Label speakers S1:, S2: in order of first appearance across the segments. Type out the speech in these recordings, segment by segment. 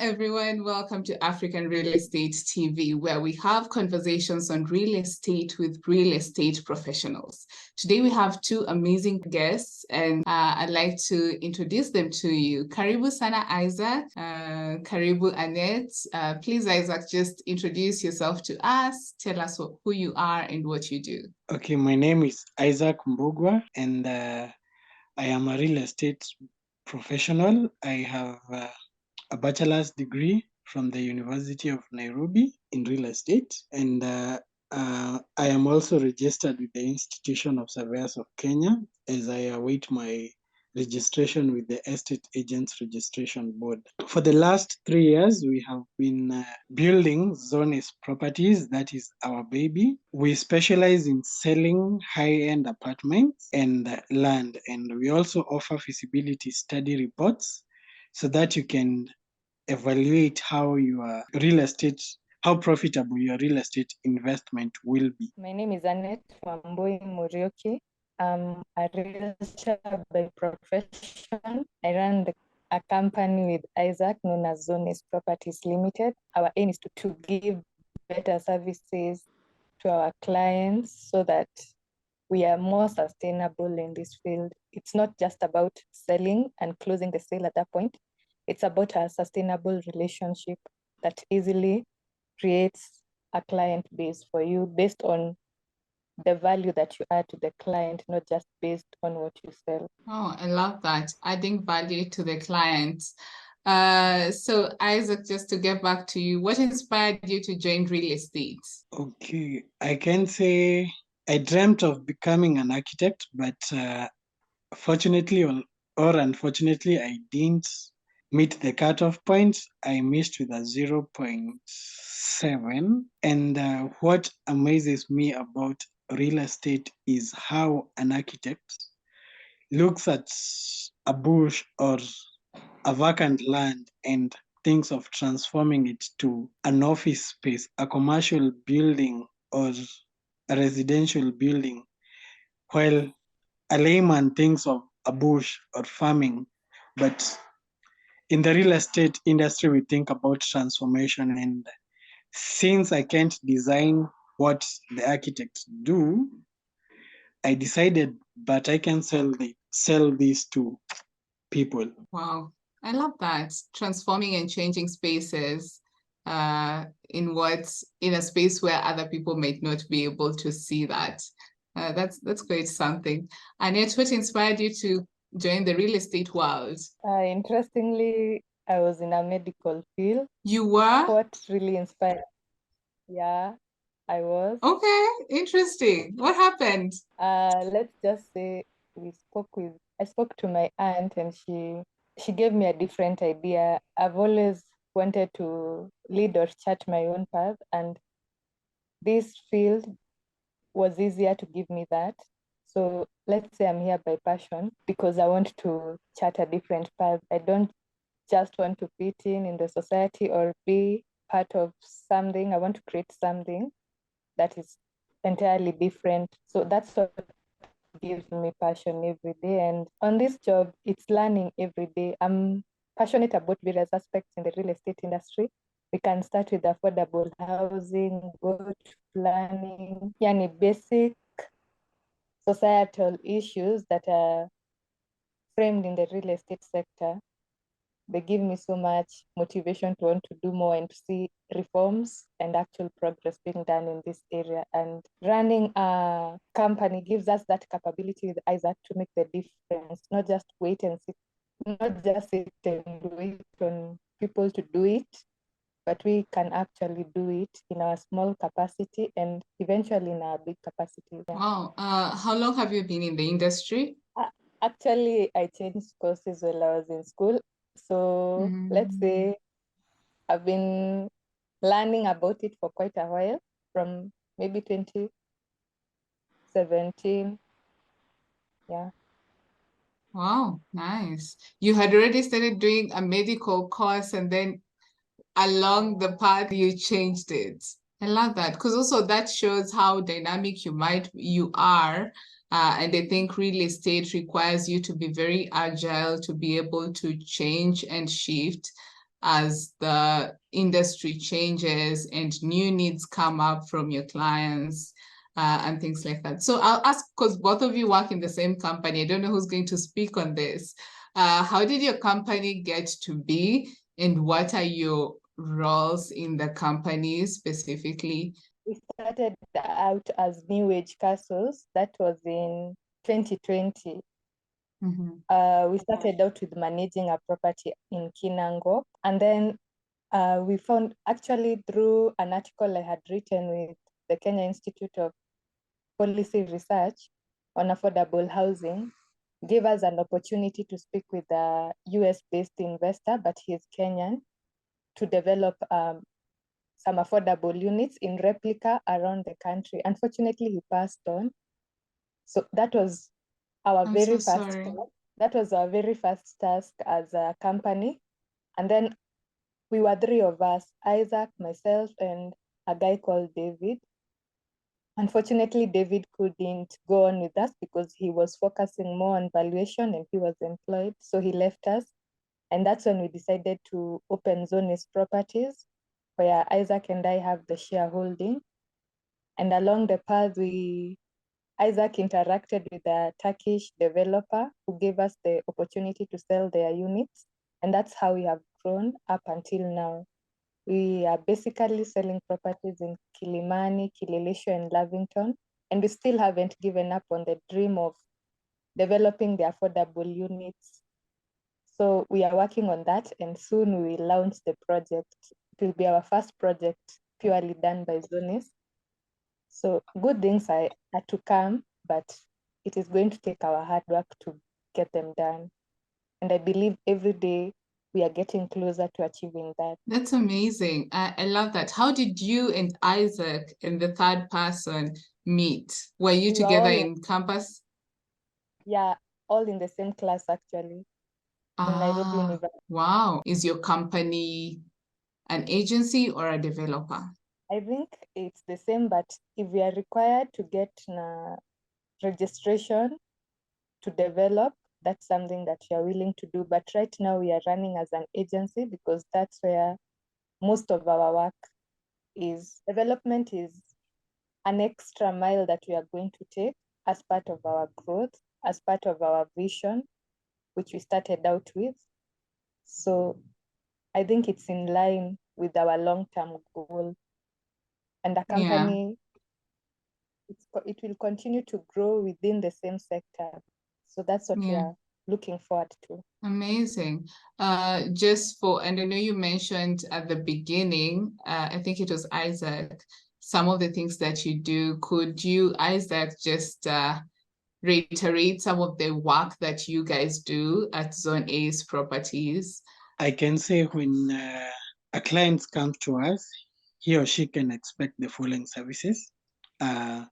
S1: everyone. Welcome to African Real Estate TV, where we have conversations on real estate with real estate professionals. Today, we have two amazing guests, and I'd like to introduce them to you. Karibu Sana Isaac, Karibu Annette. Please, Isaac, just introduce yourself to us. Tell us who you are and what you do.
S2: Okay, my name is Isaac Mbugua, and I am a real estate professional. I have a bachelor's degree from the University of Nairobi in real estate, and I am also registered with the Institution of Surveyors of Kenya as I await my registration with the Estate Agents Registration Board. For the last 3 years, we have been building Zones properties. That is our baby. We specialize in selling high-end apartments and land, and we also offer feasibility study reports so that you can evaluate how how profitable your real estate investment will be.
S3: My name is Annette Wambui. I'm a realtor by profession. I run a company with Isaac known as Zones Properties Limited. Our aim is to give better services to our clients so that we are more sustainable in this field. It's not just about selling and closing the sale at that point. It's about a sustainable relationship that easily creates a client base for you based on the value that you add to the client, not just based on what you sell.
S1: Oh, I love that. Adding value to the client. So Isaac, just to get back to you, what inspired you to join real estate?
S2: Okay, I can say I dreamt of becoming an architect, but fortunately or unfortunately, I didn't meet the cutoff point. I missed with a 0.7. And what amazes me about real estate is how an architect looks at a bush or a vacant land and thinks of transforming it to an office space, a commercial building, or a residential building, while a layman thinks of a bush or farming. But in the real estate industry, we think about transformation. And since I can't design what the architects do, I decided, but I can sell these to people.
S1: Wow, I love that. Transforming and changing spaces in a space where other people might not be able to see that. That's great something. Annette, what inspired you to join the real estate world?
S3: Interestingly, I was in a medical field.
S1: You were?
S3: What really inspired? Yeah, I was.
S1: Okay, interesting. What happened?
S3: Let's just say I spoke to my aunt, and she gave me a different idea. I've always wanted to lead or chart my own path, and this field was easier to give me that. So let's say I'm here by passion because I want to chart a different path. I don't just want to fit in the society or be part of something. I want to create something that is entirely different. So that's what gives me passion every day. And on this job, it's learning every day. I'm passionate about various aspects in the real estate industry. We can start with affordable housing, go to planning, basic societal issues that are framed in the real estate sector. They give me so much motivation to want to do more and to see reforms and actual progress being done in this area. And running a company gives us that capability with Isaac to make the difference, not just wait and sit, not just sit and wait on people to do it, but we can actually do it in our small capacity and eventually in our big capacity.
S1: Yeah. Wow. How long have you been in the industry?
S3: Actually, I changed courses while I was in school. So let's say I've been learning about it for quite a while, from maybe 2017. Yeah.
S1: Wow, nice. You had already started doing a medical course, and then along the path you changed it. I love that, because also that shows how dynamic you are. And I think real estate requires you to be very agile, to be able to change and shift. as the industry changes and new needs come up from your clients and things like that. So I'll ask, because both of you work in the same company, I don't know who's going to speak on this. How did your company get to be, and what are your roles in the company specifically?
S3: We started out as New Age Castles. That was in 2020. We started out with managing a property in Kinango. And then we found, actually through an article I had written with the Kenya Institute of Policy Research on affordable housing, gave us an opportunity to speak with a US-based investor, but he's Kenyan, to develop some affordable units in replica around the country. Unfortunately, he passed on. So that was our very first task. That was our very first task as a company. And then we were three of us, Isaac, myself, and a guy called David. Unfortunately, David couldn't go on with us because he was focusing more on valuation and he was employed. So he left us. And that's when we decided to open Zonis Properties, where Isaac and I have the shareholding. And along the path, Isaac interacted with a Turkish developer who gave us the opportunity to sell their units. And that's how we have grown up until now. We are basically selling properties in Kilimani, Kileleshwa, and Lavington. And we still haven't given up on the dream of developing the affordable units. So we are working on that, and soon we will launch the project. It will be our first project purely done by Zonis. So good things are to come, but it is going to take our hard work to get them done. And I believe every day we are getting closer to achieving that.
S1: That's amazing. I love that. How did you and Isaac and the third person meet? Were you together in campus?
S3: Yeah, all in the same class, actually, in Nairobi University.
S1: Wow. Is your company an agency or a developer?
S3: I think it's the same, but if we are required to get registration to develop, that's something that we are willing to do. But right now we are running as an agency because that's where most of our work is. Development is an extra mile that we are going to take as part of our growth, as part of our vision, which we started out with. So I think it's in line with our long-term goal. And the company, it will continue to grow within the same sector. So that's what we are looking forward to.
S1: Amazing. And I know you mentioned at the beginning, I think it was Isaac, some of the things that you do. Could you, Isaac, just reiterate some of the work that you guys do at Zone A's properties?
S2: I can say when a client comes to us, he or she can expect the following services. Real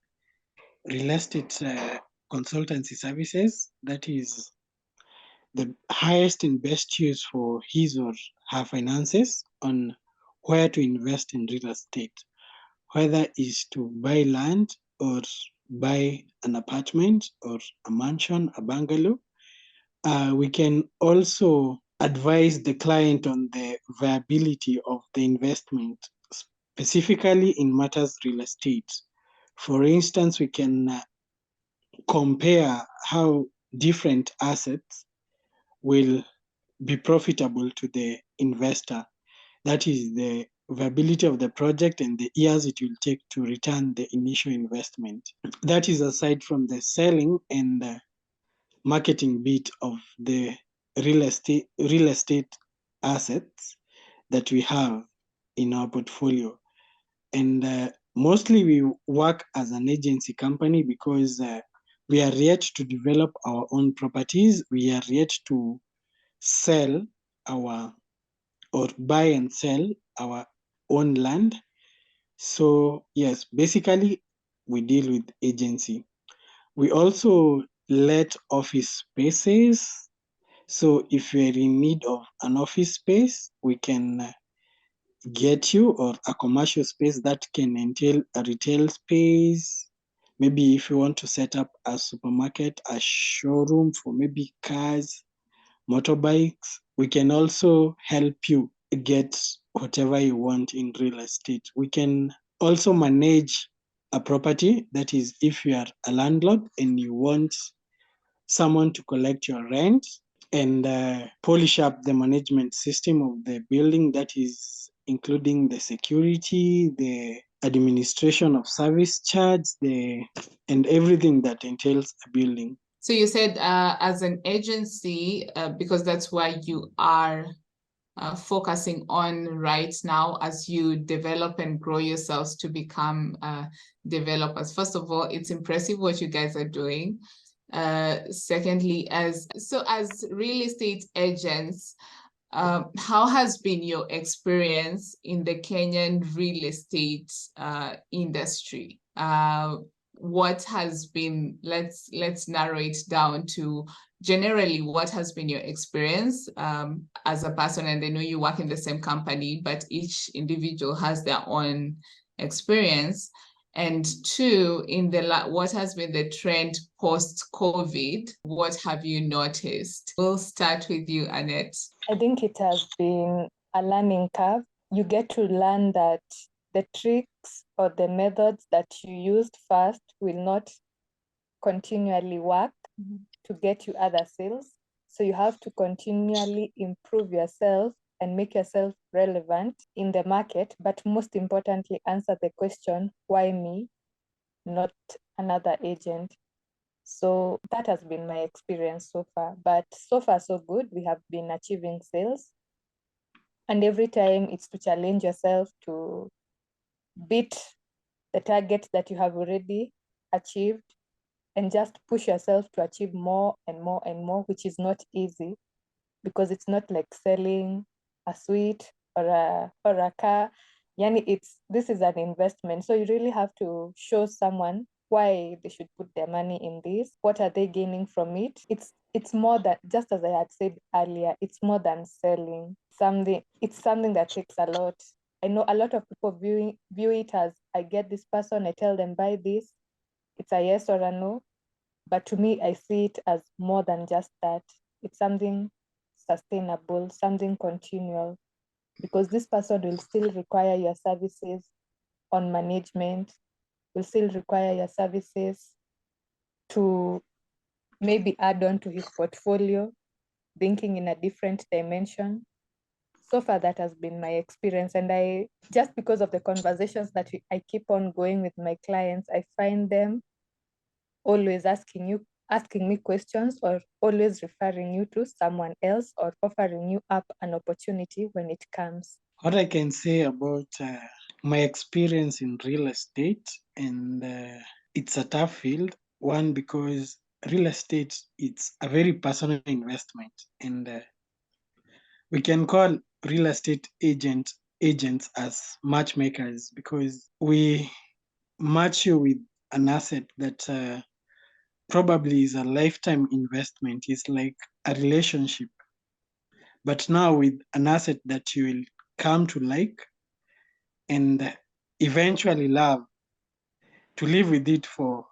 S2: estate consultancy services, that is the highest and best use for his or her finances on where to invest in real estate, whether is to buy land or buy an apartment or a mansion, a bungalow. We can also advise the client on the viability of the investment, specifically in matters real estate. For instance, we can compare how different assets will be profitable to the investor. That is the viability of the project and the years it will take to return the initial investment. That is aside from the selling and the marketing bit of the real estate assets that we have in our portfolio. And mostly we work as an agency company because we are yet to develop our own properties. We are yet to sell or buy and sell our own land. So yes, basically we deal with agency. We also let office spaces. So if you're in need of an office space, we can get you, or a commercial space that can entail a retail space. Maybe if you want to set up a supermarket, a showroom for maybe cars, motorbikes, we can also help you get whatever you want in real estate. We can also manage a property. That is, if you are a landlord and you want someone to collect your rent and polish up the management system of the building, that is including the security, the administration of service charge, and everything that entails a building.
S1: So you said as an agency, because that's why you are focusing on right now as you develop and grow yourselves to become developers. First of all, it's impressive what you guys are doing. Secondly, as real estate agents, how has been your experience in the Kenyan real estate industry? What has been, let's narrow it down to generally what has been your experience as a person? And I know you work in the same company, but each individual has their own experience. And two, what has been the trend post-COVID? What have you noticed? We'll start with you, Annette.
S3: I think it has been a learning curve. You get to learn that the tricks or the methods that you used first will not continually work to get you other sales. So you have to continually improve yourself and make yourself relevant in the market, but most importantly, answer the question, why me, not another agent? So that has been my experience so far. But so far, so good. We have been achieving sales. And every time it's to challenge yourself to beat the target that you have already achieved and just push yourself to achieve more and more and more, which is not easy because it's not like selling a suite or a car. Yani this is an investment. So you really have to show someone why they should put their money in this. What are they gaining from it? It's more than, just as I had said earlier, it's more than selling something. It's something that takes a lot. I know a lot of people view it as, I get this person, I tell them buy this. It's a yes or a no. But to me, I see it as more than just that. It's something sustainable, something continual, because this person will still require your services on management, will still require your services to maybe add on to his portfolio, thinking in a different dimension. So far, that has been my experience. And just because of the conversations that I keep on going with my clients, I find them always asking me questions or always referring you to someone else or offering you up an opportunity when it comes.
S2: What I can say about my experience in real estate, and it's a tough field. One, because real estate, it's a very personal investment, and we can call real estate agents as matchmakers because we match you with an asset that probably is a lifetime investment. It's like a relationship, but now with an asset that you will come to like and eventually love, to live with it for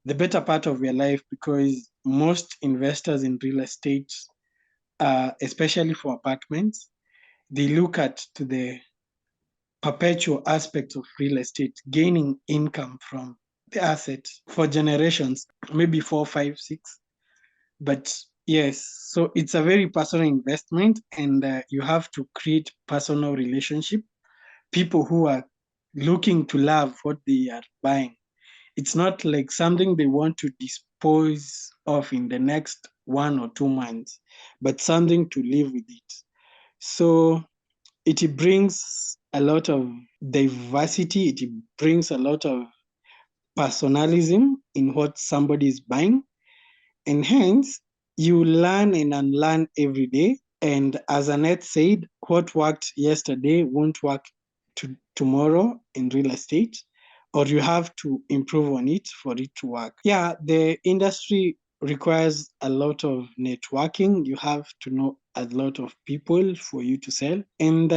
S2: the better part of your life, because most investors in real estate, especially for apartments, they look at to the perpetual aspect of real estate, gaining income from the asset for generations, maybe 4, 5, 6. But yes, so it's a very personal investment, and you have to create personal relationship, people who are looking to love what they are buying. It's not like something they want to dispose of in the next 1 or 2 months, but something to live with it. So it brings a lot of diversity, it brings a lot of personalism in what somebody is buying, and hence you learn and unlearn every day. And as Annette said, what worked yesterday won't work tomorrow in real estate, or you have to improve on it for it to work. Yeah, the industry requires a lot of networking. You have to know a lot of people for you to sell. And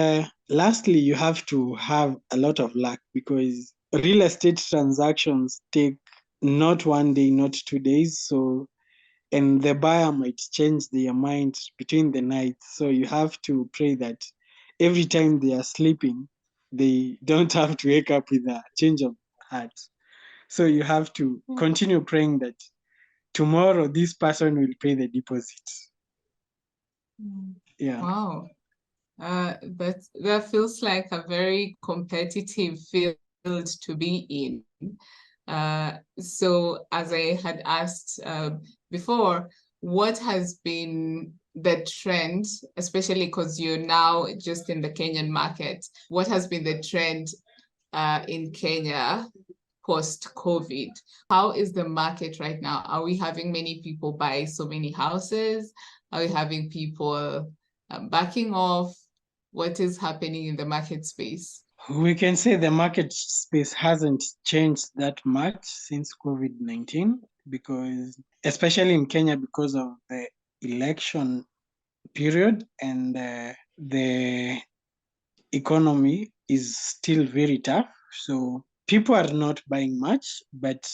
S2: lastly, you have to have a lot of luck, because real estate transactions take not 1 day, not 2 days. So, and the buyer might change their mind between the night. So you have to pray that every time they are sleeping, they don't have to wake up with a change of heart. So you have to continue praying that tomorrow this person will pay the deposit. Yeah.
S1: Wow. That feels like a very competitive field to be in. So as I had asked before, what has been the trend, especially because you're now just in the Kenyan market, what has been the trend in Kenya post-COVID? How is the market right now? Are we having many people buy so many houses? Are we having people backing off? What is happening in the market space?
S2: We can say the market space hasn't changed that much since COVID-19, because especially in Kenya, because of the election period, and the economy is still very tough. So people are not buying much, but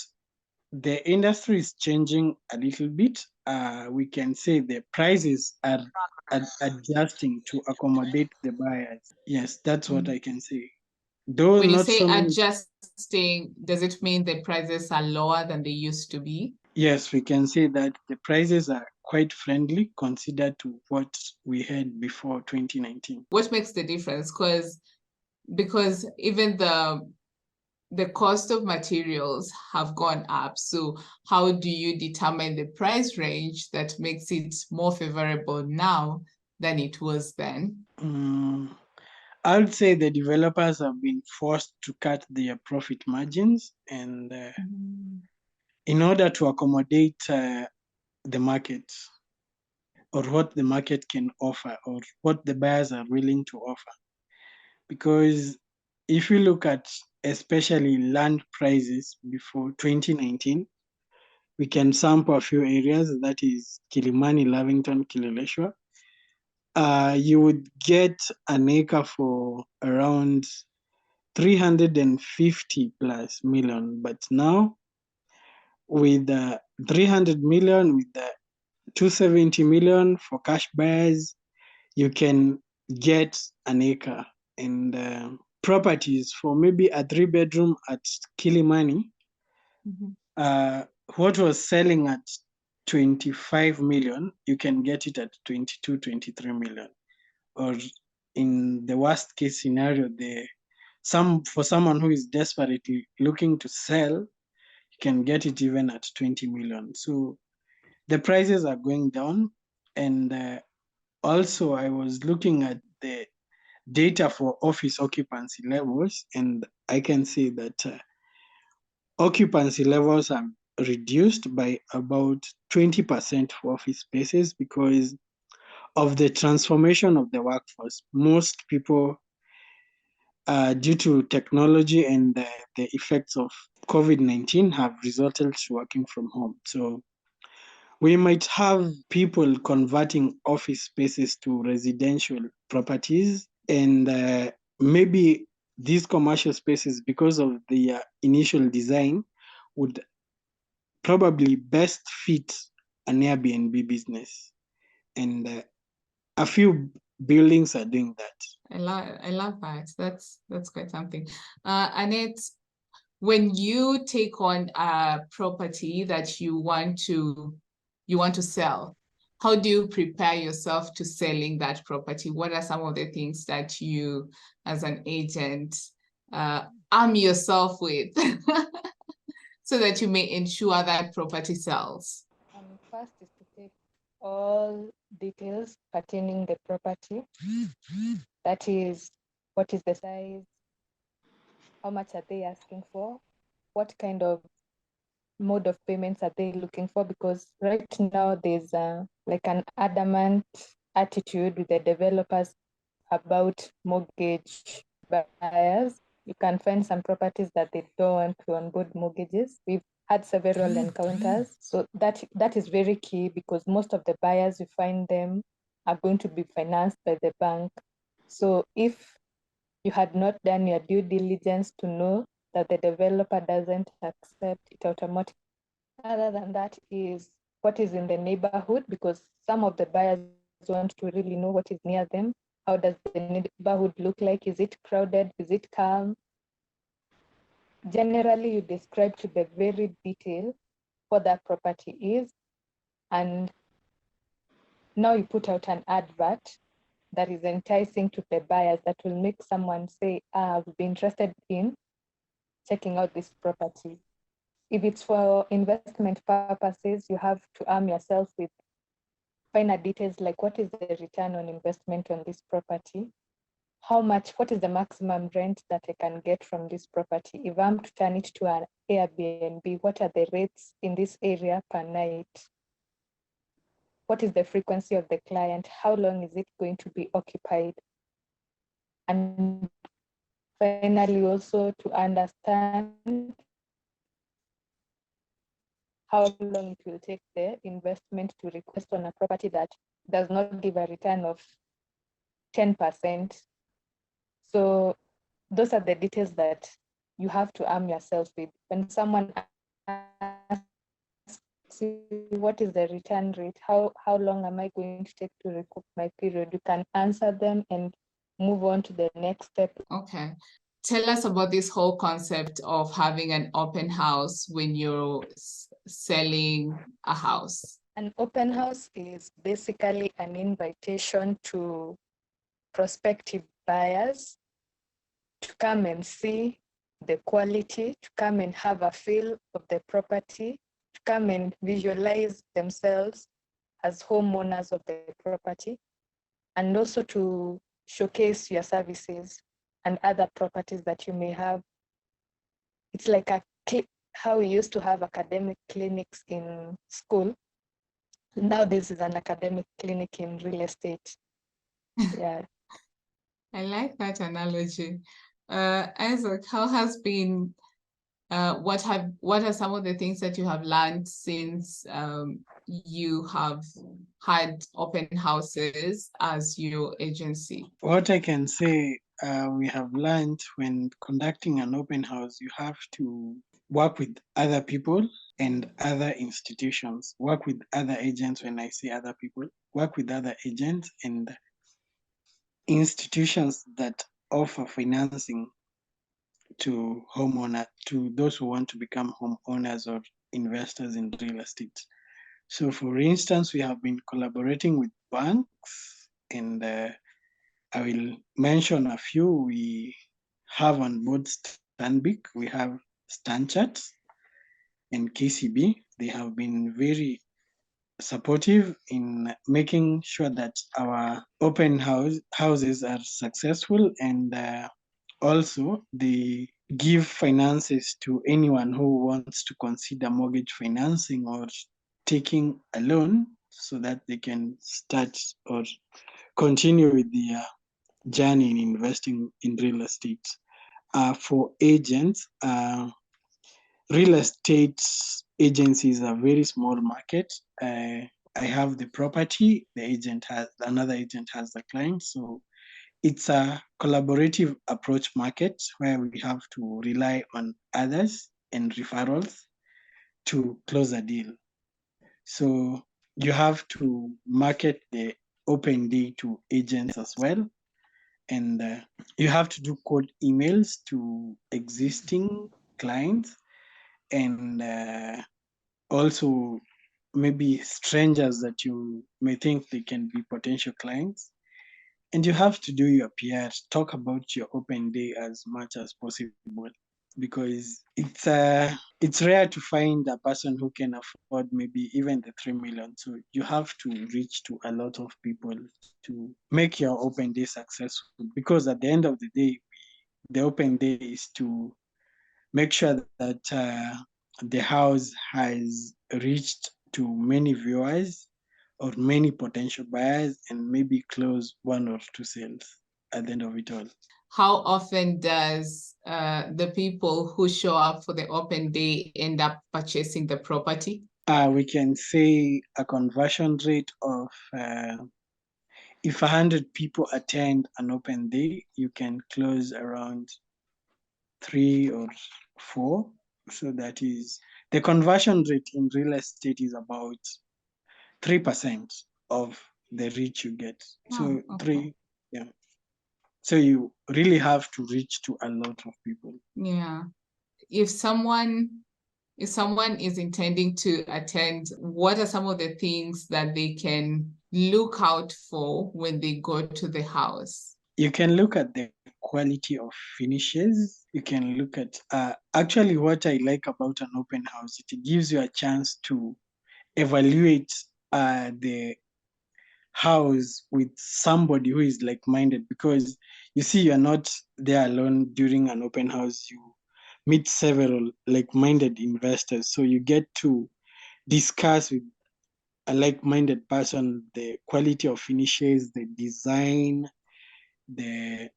S2: the industry is changing a little bit. We can say the prices are adjusting to accommodate the buyers. Yes, that's what I can say. Though
S1: When you
S2: not
S1: say
S2: so many.
S1: adjusting, does it mean the prices are lower than they used to be?
S2: Yes, we can say that the prices are quite friendly considered to what we had before 2019.
S1: What makes the difference? Because even the cost of materials have gone up. So how do you determine the price range that makes it more favorable now than it was then?
S2: I would say the developers have been forced to cut their profit margins, and in order to accommodate the market, or what the market can offer, or what the buyers are willing to offer. Because if you look at especially land prices before 2019, we can sample a few areas, that is Kilimani, Lavington, Kileleshwa. You would get an acre for around 350 plus million, but now with 300 million, with the 270 million for cash buyers, you can get an acre. And properties for maybe a 3-bedroom at Kilimani, what was selling at 25 million, you can get it at 22, 23 million. Or in the worst case scenario, for someone who is desperately looking to sell, you can get it even at 20 million. So the prices are going down. And also, I was looking at the data for office occupancy levels, and I can see that occupancy levels are reduced by about 20% for office spaces because of the transformation of the workforce. Most people, due to technology and the effects of COVID-19, have resulted to working from home. So we might have people converting office spaces to residential properties, and maybe these commercial spaces, because of the initial design, would probably best fit an Airbnb business. And a few buildings are doing that.
S1: I love that. That's quite something. Annette, when you take on a property that you want to sell, how do you prepare yourself to selling that property? What are some of the things that you, as an agent, arm yourself with so that you may ensure that property sells?
S3: First is to take all details pertaining the property. That is, what is the size? How much are they asking for? What kind of mode of payments are they looking for? Because right now there's like an adamant attitude with the developers about mortgage buyers. You can find some properties that they don't want to onboard mortgages. We've had several encounters. So that is very key, because most of the buyers, you find them are going to be financed by the bank. So if you had not done your due diligence to know that the developer doesn't accept it automatically. Other than that is what is in the neighborhood, because some of the buyers want to really know what is near them. How does the neighborhood look like? Is it crowded? Is it calm? Generally, you describe to the very detail what that property is, and now you put out an advert that is enticing to the buyers, that will make someone say, I would be interested in checking out this property. If it's for investment purposes, you have to arm yourself with finer details like what is the return on investment on this property? How much, what is the maximum rent that I can get from this property? If I'm to turn it to an Airbnb, what are the rates in this area per night? What is the frequency of the client? How long is it going to be occupied? And finally, also to understand how long it will take the investment to request on a property that does not give a return of 10%. So those are the details that you have to arm yourself with. When someone asks you, what is the return rate? How long am I going to take to recoup my period? You can answer them and move on to the next step.
S1: Okay. Tell us about this whole concept of having an open house when you're selling a house.
S3: An open house is basically an invitation to prospective buyers to come and see the quality, to come and have a feel of the property, to come and visualize themselves as homeowners of the property, and also to showcase your services and other properties that you may have. It's like how we used to have academic clinics in school. Now this is an academic clinic in real estate. Yeah.
S1: I like that analogy. Isaac, how has been, what are some of the things that you have learned since you have had open houses as your agency?
S2: What I can say we have learned when conducting an open house, you have to work with other people and other institutions, work with other agents. When I say other people, work with other agents and institutions that offer financing to homeowners, to those who want to become homeowners or investors in real estate. So, for instance, we have been collaborating with banks, and I will mention a few. We have on board Stanbic, we have Stanchart and KCB. They have been very supportive in making sure that our open houses are successful, and also they give finances to anyone who wants to consider mortgage financing or taking a loan so that they can start or continue with their journey in investing in real estate. For agents, real estate agencies are a very small market. I have the property, another agent has the client. So it's a collaborative approach market where we have to rely on others and referrals to close a deal. So you have to market the open day to agents as well. And you have to do cold emails to existing clients, and also maybe strangers that you may think they can be potential clients. And you have to do your PR, talk about your open day as much as possible, because it's rare to find a person who can afford maybe even the 3 million. So you have to reach to a lot of people to make your open day successful, because at the end of the day, the open day is to make sure that the house has reached to many viewers or many potential buyers, and maybe close 1 or 2 sales at the end of it all.
S1: How often does the people who show up for the open day end up purchasing the property?
S2: We can say a conversion rate of, if 100 people attend an open day, you can close around 3 or 4. So that is, the conversion rate in real estate is about 3% of the reach you get. So
S1: Oh, okay.
S2: Yeah. So you really have to reach to a lot of people.
S1: Yeah. If someone is intending to attend, what are some of the things that they can look out for when they go to the house?
S2: You can look at the quality of finishes. You can look at, actually what I like about an open house, it gives you a chance to evaluate the house with somebody who is like-minded, because you see, you're not there alone during an open house. You meet several like-minded investors, so you get to discuss with a like-minded person the quality of finishes, the design, the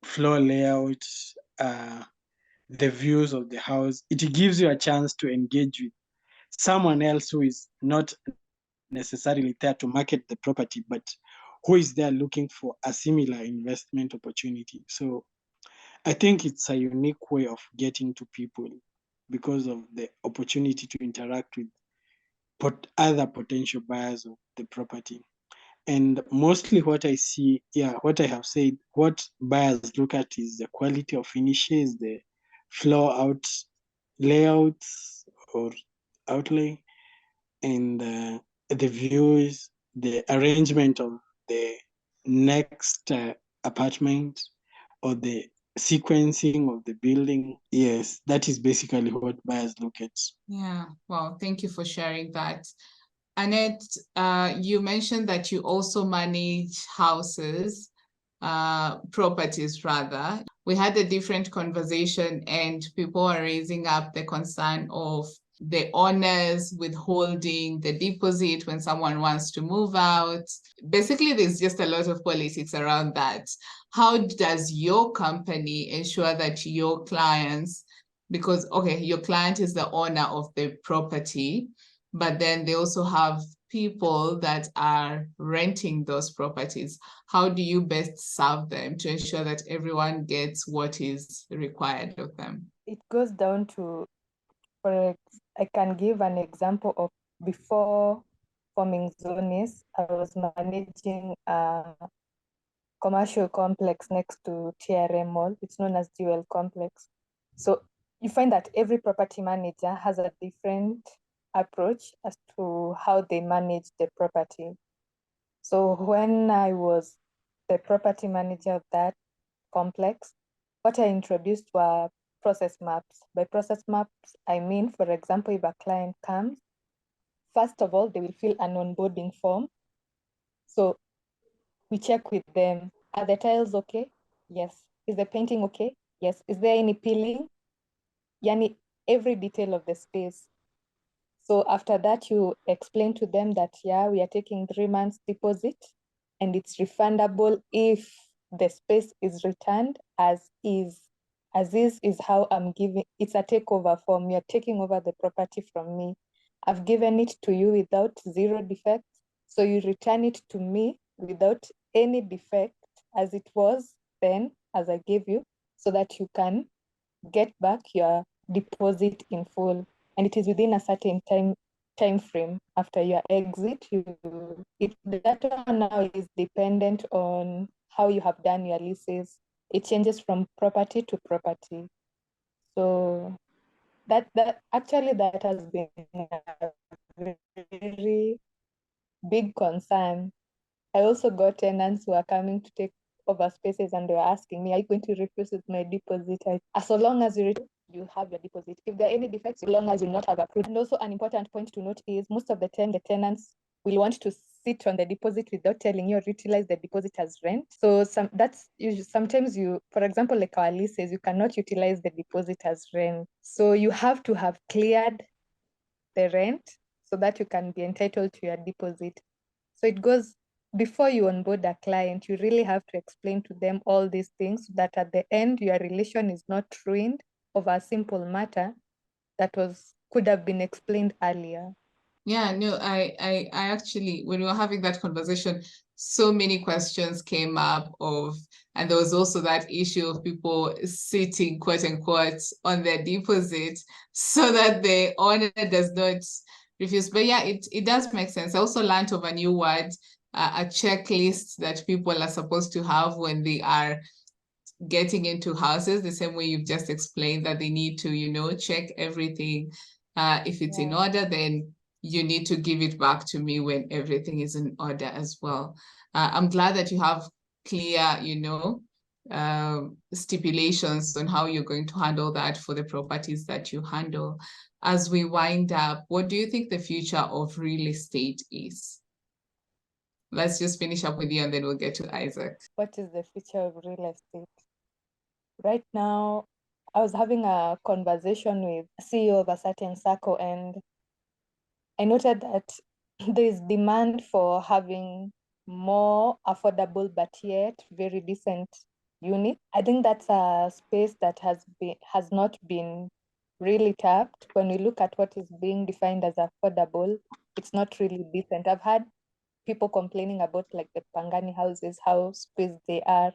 S2: floor layout, the views of the house. It gives you a chance to engage with someone else who is not necessarily there to market the property, but who is there looking for a similar investment opportunity. So I think it's a unique way of getting to people because of the opportunity to interact with other potential buyers of the property. And mostly what I see, what I have said, what buyers look at is the quality of finishes, the floor out layouts or outlay, and the views, the arrangement of the next apartment, or the sequencing of the building. Yes, that is basically what buyers look at.
S1: Yeah, well, thank you for sharing that. Annette, you mentioned that you also manage houses, properties rather. We had a different conversation and people are raising up the concern of the owners withholding the deposit when someone wants to move out. Basically, there's just a lot of politics around that. How does your company ensure that your clients, because, okay, your client is the owner of the property, but then they also have people that are renting those properties. How do you best serve them to ensure that everyone gets what is required of them?
S3: It goes down to, I can give an example of before forming Zonis. I was managing a commercial complex next to TRM Mall. It's known as Jewel Complex. So you find that every property manager has a different approach as to how they manage the property. So when I was the property manager of that complex, what I introduced were process maps. By process maps, I mean, for example, if a client comes, first of all, they will fill an onboarding form. So we check with them, are the tiles okay? Yes. Is the painting okay? Yes. Is there any peeling? Yani, every detail of the space. So after that, you explain to them that, yeah, we are taking 3 months deposit and it's refundable if the space is returned as is. As is how I'm giving, it's a takeover form. You're taking over the property from me. I've given it to you without 0 defects. So you return it to me without any defect as it was then, as I gave you, so that you can get back your deposit in full. And it is within a certain time frame after your exit. That one now is dependent on how you have done your leases. It changes from property to property. So that has been a very big concern. I also got tenants who are coming to take over spaces and they were asking me, are you going to refuse with my deposit? As long as you have your deposit. If there are any defects, as long as you not have approved. And also an important point to note is most of the time the tenants will want to sit on the deposit without telling you or utilize the deposit as rent. So sometimes you, for example, like our leases, you cannot utilize the deposit as rent. So you have to have cleared the rent so that you can be entitled to your deposit. So it goes, before you onboard a client, you really have to explain to them all these things so that at the end, your relation is not ruined over a simple matter that could have been explained earlier.
S1: Yeah, no, I actually, when we were having that conversation, so many questions came up and there was also that issue of people sitting, quote unquote, on their deposit so that the owner does not refuse. But yeah, it does make sense. I also learned of a new word, a checklist that people are supposed to have when they are getting into houses, the same way you've just explained that they need to, you know, check everything. If it's in order, then you need to give it back to me when everything is in order as well. I'm glad that you have clear, you know, stipulations on how you're going to handle that for the properties that you handle. As we wind up, what do you think the future of real estate is? Let's just finish up with you and then we'll get to Isaac.
S3: What is the future of real estate? Right now, I was having a conversation with a CEO of a certain circle, and I noted that there is demand for having more affordable but yet very decent units. I think that's a space that has not been really tapped. When we look at what is being defined as affordable, it's not really decent. I've had people complaining about like the Pangani houses, how squeezed they are,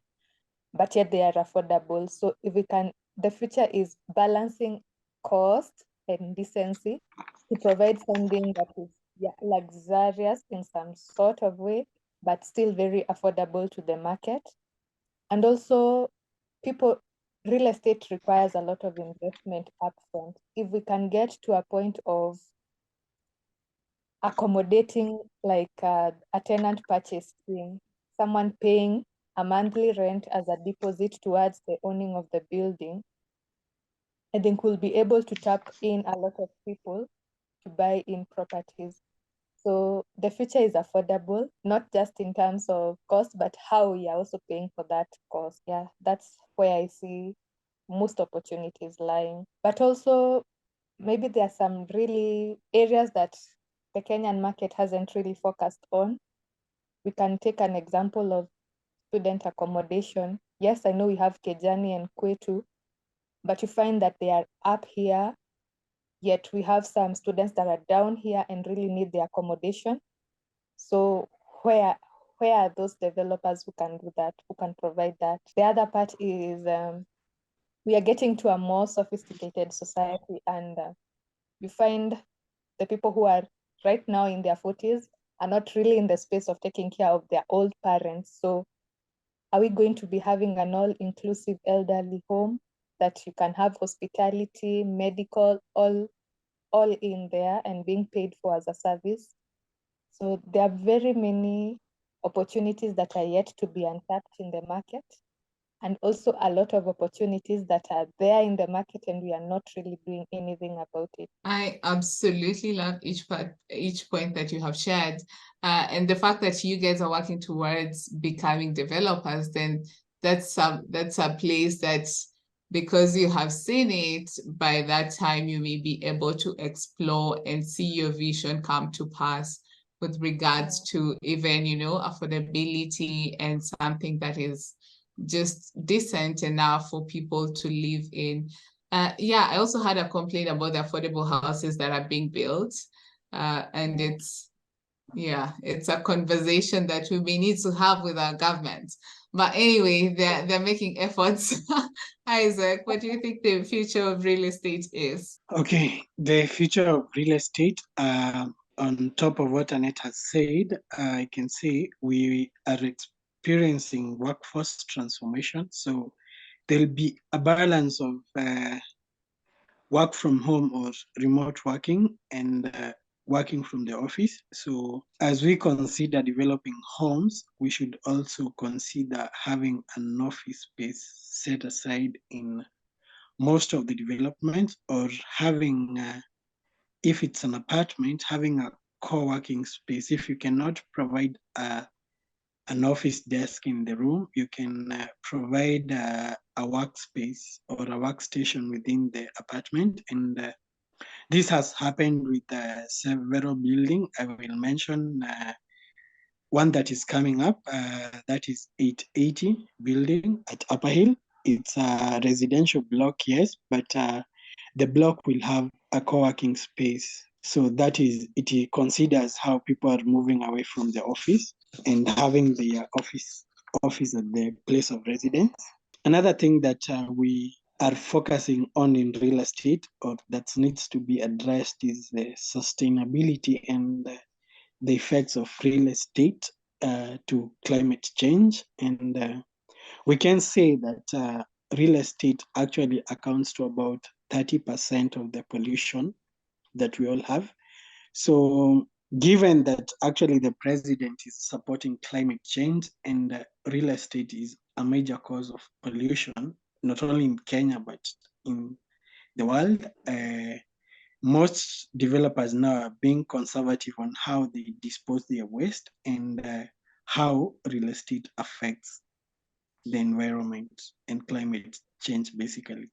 S3: but yet they are affordable. So if we can, the future is balancing cost and decency to provide something that is luxurious in some sort of way, but still very affordable to the market. And also, real estate requires a lot of investment upfront. If we can get to a point of accommodating like a tenant purchase scheme, someone paying a monthly rent as a deposit towards the owning of the building, I think we'll be able to tap in a lot of people to buy in properties. So the future is affordable, not just in terms of cost, but how we are also paying for that cost. Yeah, that's where I see most opportunities lying. But also, maybe there are some really areas that the Kenyan market hasn't really focused on. We can take an example of student accommodation. Yes, I know we have Kejani and Kwetu, but you find that they are up here, yet we have some students that are down here and really need the accommodation. So where are those developers who can do that, who can provide that? The other part is we are getting to a more sophisticated society, and you find the people who are right now in their 40s are not really in the space of taking care of their old parents. So are we going to be having an all-inclusive elderly home that you can have hospitality, medical, all in there and being paid for as a service? So there are very many opportunities that are yet to be untapped in the market, and also a lot of opportunities that are there in the market and we are not really doing anything about it.
S1: I absolutely love each point that you have shared. And the fact that you guys are working towards becoming developers, then that's a place that, because you have seen it, by that time you may be able to explore and see your vision come to pass with regards to even, you know, affordability and something that is just decent enough for people to live in. Yeah, I also had a complaint about the affordable houses that are being built. And it's a conversation that we may need to have with our government. But anyway, they're making efforts. Isaac, what do you think the future of real estate is?
S2: Okay, the future of real estate, on top of what Annette has said, I can say we are experiencing workforce transformation. So there'll be a balance of work from home or remote working and working from the office. So as we consider developing homes, we should also consider having an office space set aside in most of the development, or having, if it's an apartment, having a co-working space. If you cannot provide an office desk in the room, you can provide a workspace or a workstation within the apartment. And this has happened with several buildings. I will mention one that is coming up, that is 880 building at Upper Hill. It's a residential block, yes, but the block will have a co-working space. So that is, it considers how people are moving away from the office and having the office at the place of residence. Another thing that we are focusing on in real estate, or that needs to be addressed, is the sustainability and the effects of real estate to climate change. And we can say that real estate actually accounts to about 30% of the pollution that we all have. So given that actually the president is supporting climate change and real estate is a major cause of pollution, not only in Kenya, but in the world, most developers now are being conservative on how they dispose their waste and how real estate affects the environment and climate change, basically.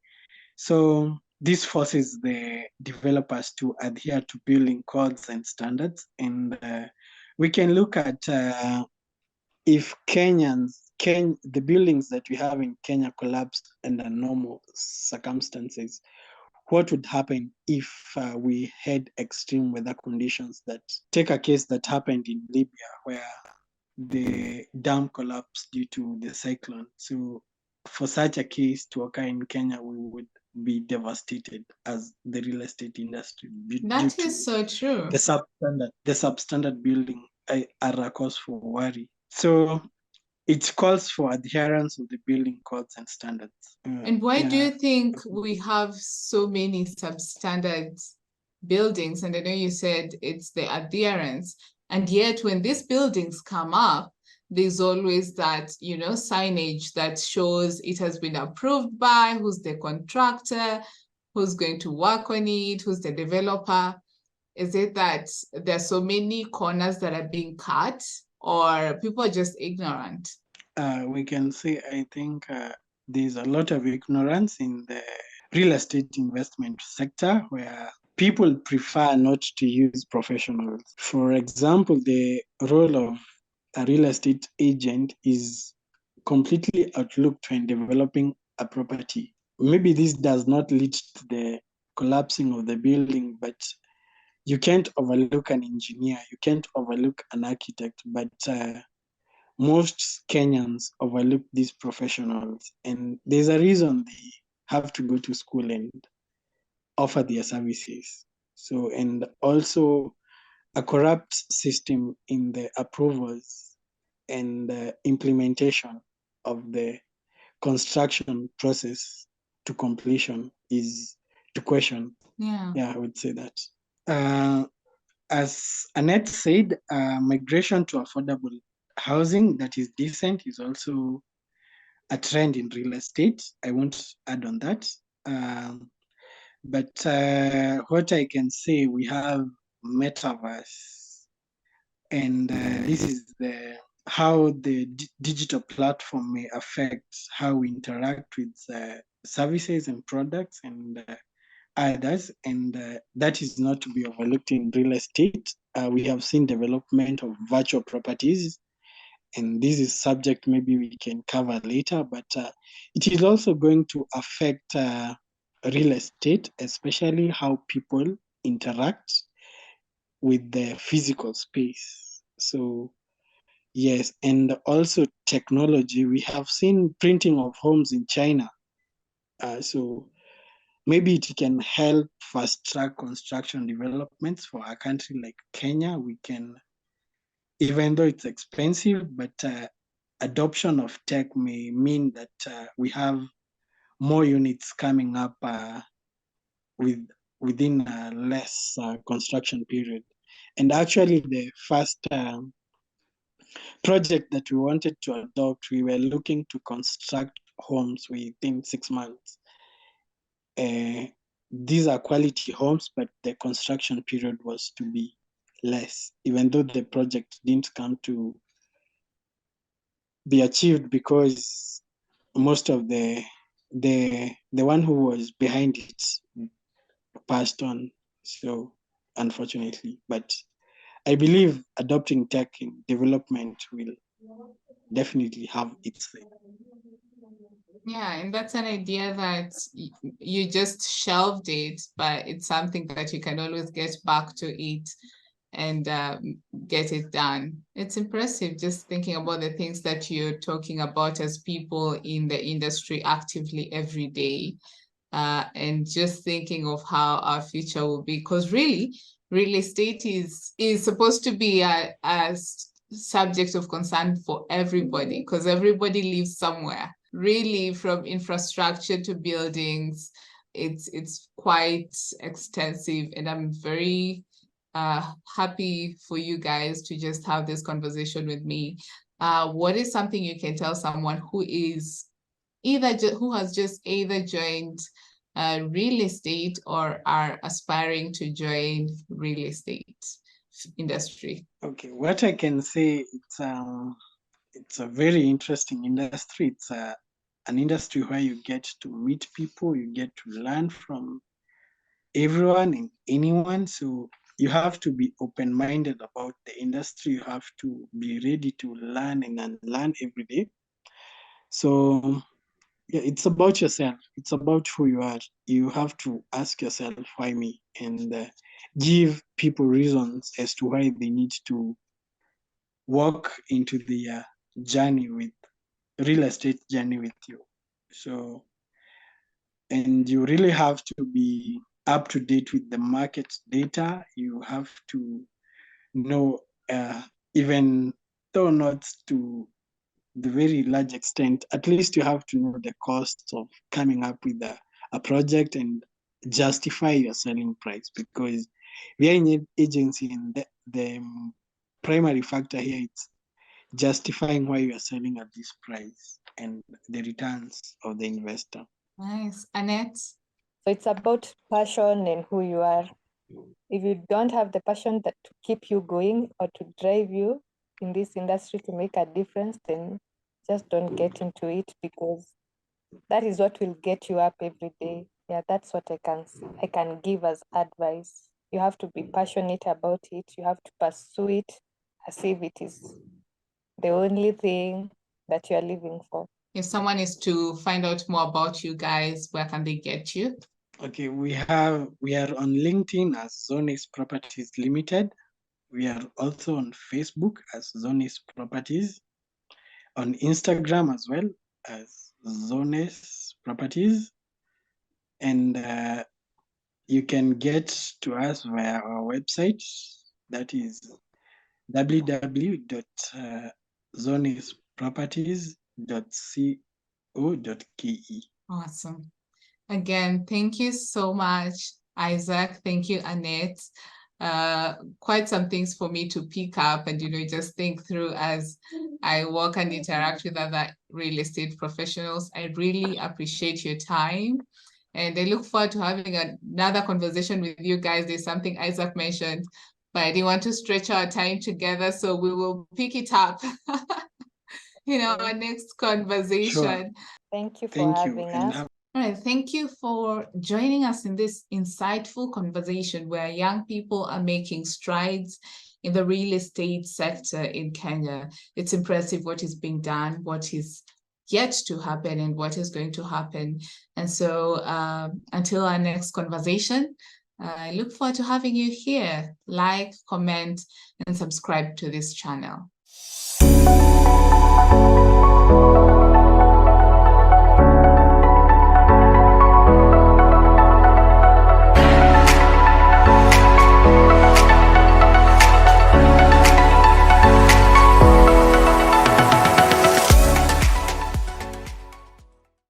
S2: So this forces the developers to adhere to building codes and standards. And we can look at if the buildings that we have in Kenya collapsed under normal circumstances, what would happen if we had extreme weather conditions? That take a case that happened in Libya where the dam collapsed due to the cyclone. So for such a case to occur in Kenya, we would be devastated as the real estate industry due
S1: That
S2: to
S1: is so true.
S2: the substandard building are a cause for worry. So it calls for adherence of the building codes and standards.
S1: And why do
S2: Yeah.
S1: you think we have so many substandard buildings? And I know you said it's the adherence. And yet when these buildings come up, there's always that, signage that shows it has been approved by, who's the contractor, who's going to work on it, who's the developer. Is it that there's so many corners that are being cut, or people are just ignorant?
S2: We can say, I think there's a lot of ignorance in the real estate investment sector where people prefer not to use professionals. For example, the role of a real estate agent is completely outlooked when developing a property. Maybe this does not lead to the collapsing of the building, but you can't overlook an engineer, you can't overlook an architect, but most Kenyans overlook these professionals, and there's a reason they have to go to school and offer their services. So, and also a corrupt system in the approvals and implementation of the construction process to completion is to question.
S1: Yeah.
S2: Yeah, I would say that. As Annette said, migration to affordable housing that is decent is also a trend in real estate. I won't add on that. But what I can say, we have metaverse, and this is how the digital platform may affect how we interact with services and products and others, and that is not to be overlooked in real estate. We have seen development of virtual properties, and this is subject maybe we can cover later, but it is also going to affect real estate, especially how people interact with the physical space. So yes, and also technology. We have seen printing of homes in China. So maybe it can help fast track construction developments for a country like Kenya. We can, even though it's expensive, but adoption of tech may mean that we have more units coming up within a less construction period. And actually, the first project that we wanted to adopt, we were looking to construct homes within 6 months. These are quality homes, but the construction period was to be less, even though the project didn't come to be achieved because most of the one who was behind it passed on. So unfortunately, but I believe adopting tech in development will definitely have its say.
S1: Yeah, and that's an idea that you just shelved it, but it's something that you can always get back to it and get it done. It's impressive just thinking about the things that you're talking about as people in the industry actively every day, and just thinking of how our future will be. Because really, real estate is supposed to be a subject of concern for everybody, because everybody lives somewhere, really, from infrastructure to buildings. It's quite extensive, and I'm very happy for you guys to just have this conversation with me. What is something you can tell someone who is who has just either joined real estate or are aspiring to join real estate industry?
S2: Okay, what I can say, it's a very interesting industry. It's an industry where you get to meet people, you get to learn from everyone and anyone. So you have to be open-minded about the industry. You have to be ready to learn and unlearn every day. So yeah, it's about yourself. It's about who you are. You have to ask yourself, why me? And give people reasons as to why they need to walk into the journey with real estate journey with you. So, and you really have to be up to date with the market data. You have to know, even though not to the very large extent, at least you have to know the costs of coming up with a project and justify your selling price, because we are in an agency, and the primary factor here is justifying why you are selling at this price and the returns of the investor.
S1: Nice. Annette?
S3: So it's about passion and who you are. If you don't have the passion that to keep you going or to drive you in this industry to make a difference, then just don't get into it, because that is what will get you up every day. Yeah, that's what I can give as advice. You have to be passionate about it. You have to pursue it as if it is the only thing that you are living for.
S1: If someone is to find out more about you guys, where can they get you?
S2: Okay, we are on LinkedIn as Zones Properties Limited. We are also on Facebook as Zones Properties, on Instagram as well as Zones Properties, and you can get to us via our website, that is www.zonesproperties.co.ke.
S1: Awesome. Again, thank you so much, Isaac. Thank you, Annette. Quite some things for me to pick up and, just think through as I work and interact with other real estate professionals. I really appreciate your time. And I look forward to having another conversation with you guys. There's something Isaac mentioned, but I didn't want to stretch our time together, so we will pick it up in our next conversation.
S2: Sure.
S3: Thank you for having us.
S1: All right, thank you for joining us in this insightful conversation where young people are making strides in the real estate sector in Kenya. It's impressive what is being done, what is yet to happen, and what is going to happen. And so until our next conversation, I look forward to having you here. Like, comment, and subscribe to this channel.